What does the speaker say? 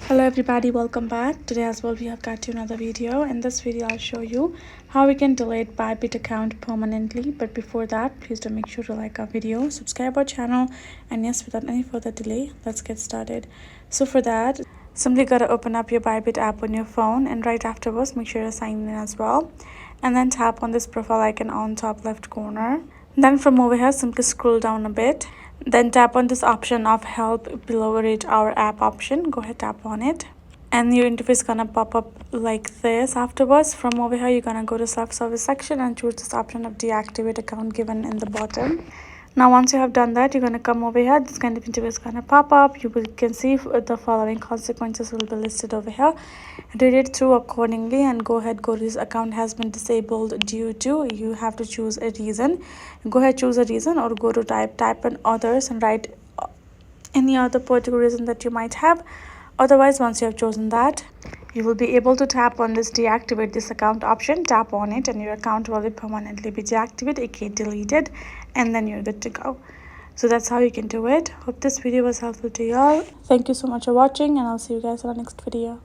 Hello everybody, welcome back. Today as well we have got to another video. In this video I'll show you how we can delete Bybit account permanently. But before that, please do make sure to like our video, subscribe our channel, and yes, without any further delay, let's get started. So for that, simply gotta open up your Bybit app on your phone, and right afterwards make sure to sign in as well, and then tap on this profile icon on top left corner. Then from over here, simply scroll down a bit. Then tap on this option of help below rate our app option. Go ahead, tap on it. And your interface gonna pop up like this. Afterwards, from over here, you're gonna go to self-service section and choose this option of deactivate account given in the bottom. Now once you have done that, you're gonna come over here. This kind of interface is gonna pop up. You can see the following consequences will be listed over here. Read it through accordingly and go ahead. Go to this account has been disabled due to, you have to choose a reason. Go ahead, choose a reason, or go to type in others and write any other particular reason that you might have. Otherwise, once you have chosen that, you will be able to tap on this deactivate this account option. Tap on it and your account will permanently be deactivated, aka deleted, and then you're good to go. So that's how you can do it. Hope this video was helpful to you all. Thank you so much for watching, and I'll see you guys in our next video.